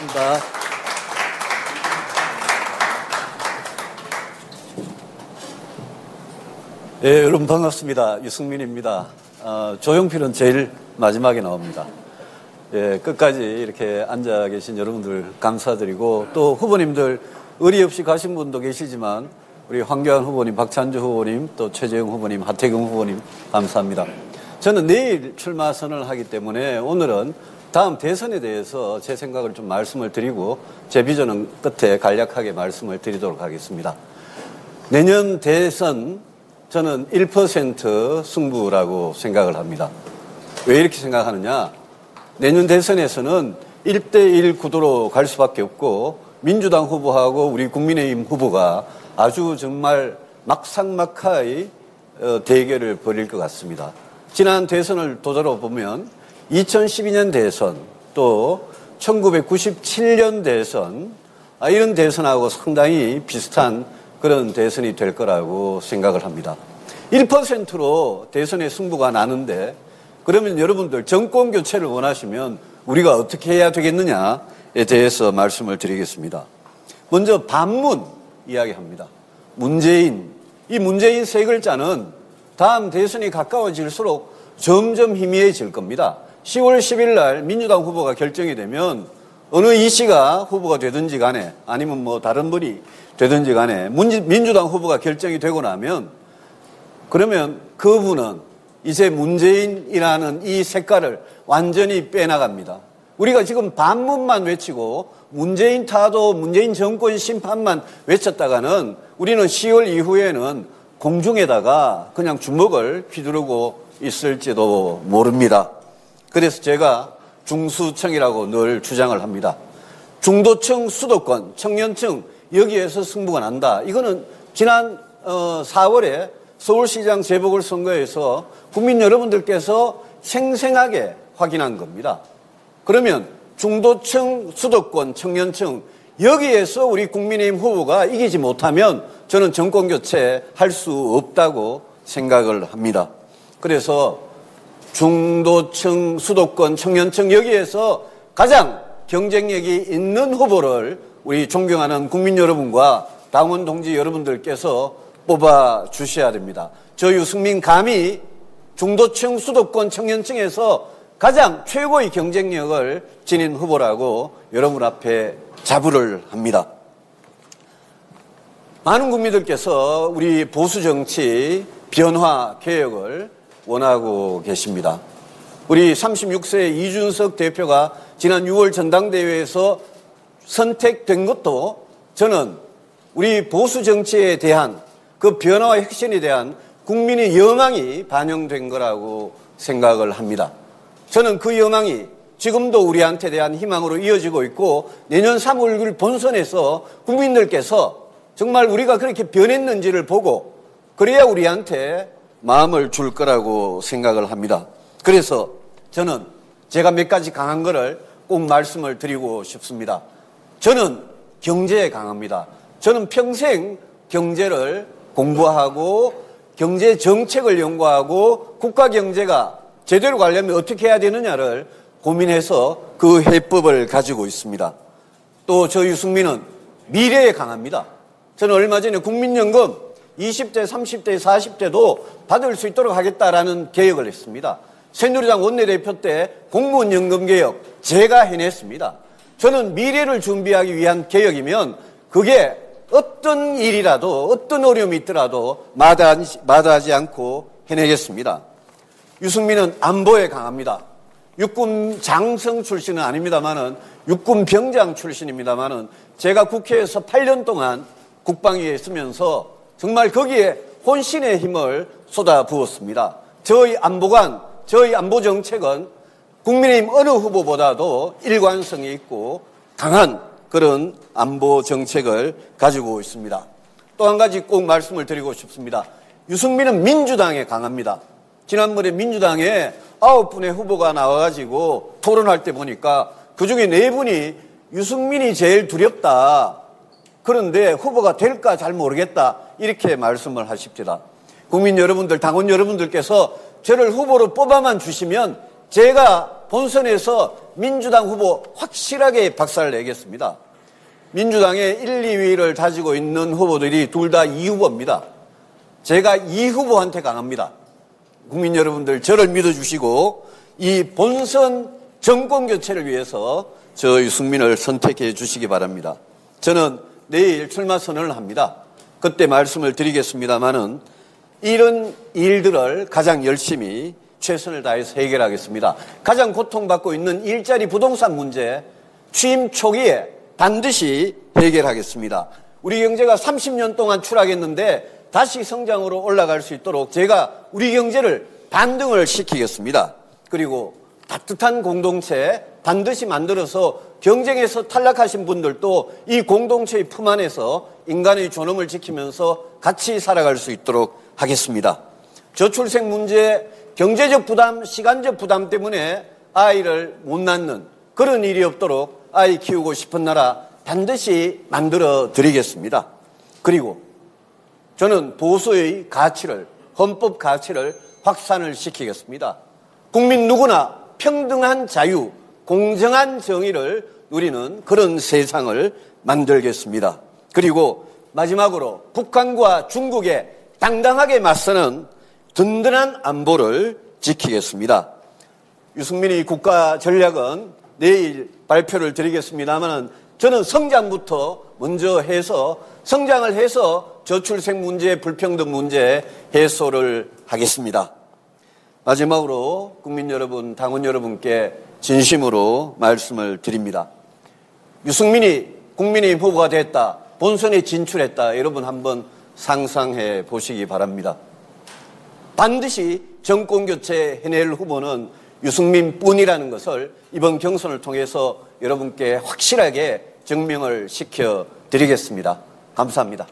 고맙습니다. 예, 여러분 반갑습니다. 유승민입니다. 조용필은 제일 마지막에 나옵니다. 예, 끝까지 이렇게 앉아 계신 여러분들 감사드리고, 또 후보님들 의리 없이 가신 분도 계시지만 우리 황교안 후보님, 박찬주 후보님, 또 최재형 후보님, 하태경 후보님 감사합니다. 저는 내일 출마 선언을 하기 때문에 오늘은 다음 대선에 대해서 제 생각을 좀 말씀을 드리고 제 비전은 끝에 간략하게 말씀을 드리도록 하겠습니다. 내년 대선 저는 1% 승부라고 생각을 합니다. 왜 이렇게 생각하느냐? 내년 대선에서는 1대1 구도로 갈 수밖에 없고, 민주당 후보하고 우리 국민의힘 후보가 아주 정말 막상막하의 대결을 벌일 것 같습니다. 지난 대선을 되돌아보면 2012년 대선, 또 1997년 대선, 이런 대선하고 상당히 비슷한 그런 대선이 될 거라고 생각을 합니다. 1%로 대선의 승부가 나는데, 그러면 여러분들 정권 교체를 원하시면 우리가 어떻게 해야 되겠느냐에 대해서 말씀을 드리겠습니다. 먼저 반문 이야기합니다. 문재인, 이 문재인 세 글자는 다음 대선이 가까워질수록 점점 희미해질 겁니다. 10월 10일 날 민주당 후보가 결정이 되면 어느 이 씨가 후보가 되든지 간에, 아니면 뭐 다른 분이 되든지 간에 민주당 후보가 결정이 되고 나면, 그러면 그분은 이제 문재인이라는 이 색깔을 완전히 빼나갑니다. 우리가 지금 반문만 외치고 문재인 타도, 문재인 정권 심판만 외쳤다가는 우리는 10월 이후에는 공중에다가 그냥 주먹을 휘두르고 있을지도 모릅니다. 그래서 제가 중수층이라고 늘 주장을 합니다. 중도층, 수도권, 청년층, 여기에서 승부가 난다. 이거는 지난 4월에 서울시장 재보궐선거에서 국민 여러분들께서 생생하게 확인한 겁니다. 그러면 중도층, 수도권, 청년층, 여기에서 우리 국민의힘 후보가 이기지 못하면 저는 정권교체 할 수 없다고 생각을 합니다. 그래서 중도층, 수도권, 청년층, 여기에서 가장 경쟁력이 있는 후보를 우리 존경하는 국민 여러분과 당원 동지 여러분들께서 뽑아 주셔야 됩니다. 저 유승민 감히 중도층, 수도권, 청년층에서 가장 최고의 경쟁력을 지닌 후보라고 여러분 앞에 자부를 합니다. 많은 국민들께서 우리 보수 정치 변화 개혁을 원하고 계십니다. 우리 36세 이준석 대표가 지난 6월 전당대회에서 선택된 것도 저는 우리 보수 정치에 대한 그 변화와 혁신에 대한 국민의 여망이 반영된 거라고 생각을 합니다. 저는 그 여망이 지금도 우리한테 대한 희망으로 이어지고 있고, 내년 3월 6일 본선에서 국민들께서 정말 우리가 그렇게 변했는지를 보고 그래야 우리한테 마음을 줄 거라고 생각을 합니다. 그래서 저는 제가 몇 가지 강한 거를 꼭 말씀을 드리고 싶습니다. 저는 경제에 강합니다. 저는 평생 경제를 공부하고 경제 정책을 연구하고 국가 경제가 제대로 가려면 어떻게 해야 되느냐를 고민해서 그 해법을 가지고 있습니다. 또 저 유승민은 미래에 강합니다. 저는 얼마 전에 국민연금 20대, 30대, 40대도 받을 수 있도록 하겠다라는 계획을 했습니다. 새누리당 원내대표 때 공무원 연금 개혁 제가 해냈습니다. 저는 미래를 준비하기 위한 개혁이면 그게 어떤 일이라도, 어떤 어려움이 있더라도 마다하지 않고 해내겠습니다. 유승민은 안보에 강합니다. 육군 장성 출신은 아닙니다만은, 육군 병장 출신입니다만은, 제가 국회에서 8년 동안 국방위에 있으면서 정말 거기에 혼신의 힘을 쏟아부었습니다. 저희 안보관, 저희 안보 정책은 국민의힘 어느 후보보다도 일관성이 있고 강한 그런 안보 정책을 가지고 있습니다. 또 한 가지 꼭 말씀을 드리고 싶습니다. 유승민은 민주당에 강합니다. 지난번에 민주당에 9분의 후보가 나와가지고 토론할 때 보니까 그중에 4분이 유승민이 제일 두렵다. 그런데 후보가 될까 잘 모르겠다. 이렇게 말씀을 하십니다. 국민 여러분들, 당원 여러분들께서 저를 후보로 뽑아만 주시면 제가 본선에서 민주당 후보 확실하게 박살을 내겠습니다. 민주당의 1, 2위를 다지고 있는 후보들이 둘 다 이 후보입니다. 제가 이 후보한테 강합니다. 국민 여러분들 저를 믿어주시고 이 본선 정권 교체를 위해서 저 유승민을 선택해 주시기 바랍니다. 저는 내일 출마 선언을 합니다. 그때 말씀을 드리겠습니다마는 이런 일들을 가장 열심히 최선을 다해서 해결하겠습니다. 가장 고통받고 있는 일자리 부동산 문제 취임 초기에 반드시 해결하겠습니다. 우리 경제가 30년 동안 추락했는데 다시 성장으로 올라갈 수 있도록 제가 우리 경제를 반등을 시키겠습니다. 그리고 따뜻한 공동체 반드시 만들어서 경쟁에서 탈락하신 분들도 이 공동체의 품 안에서 인간의 존엄을 지키면서 같이 살아갈 수 있도록 하겠습니다. 저출생 문제, 경제적 부담, 시간적 부담 때문에 아이를 못 낳는 그런 일이 없도록 아이 키우고 싶은 나라 반드시 만들어 드리겠습니다. 그리고 저는 보수의 가치를, 헌법 가치를 확산을 시키겠습니다. 국민 누구나 평등한 자유, 공정한 정의를 누리는 그런 세상을 만들겠습니다. 그리고 마지막으로 북한과 중국에 당당하게 맞서는 든든한 안보를 지키겠습니다. 유승민의 국가 전략은 내일 발표를 드리겠습니다만 저는 성장부터 먼저 해서 성장을 해서 저출생 문제, 불평등 문제 해소를 하겠습니다. 마지막으로 국민 여러분, 당원 여러분께 진심으로 말씀을 드립니다. 유승민이 국민의힘 후보가 됐다, 본선에 진출했다, 여러분 한번 상상해 보시기 바랍니다. 반드시 정권교체 해낼 후보는 유승민뿐이라는 것을 이번 경선을 통해서 여러분께 확실하게 증명을 시켜드리겠습니다. 감사합니다.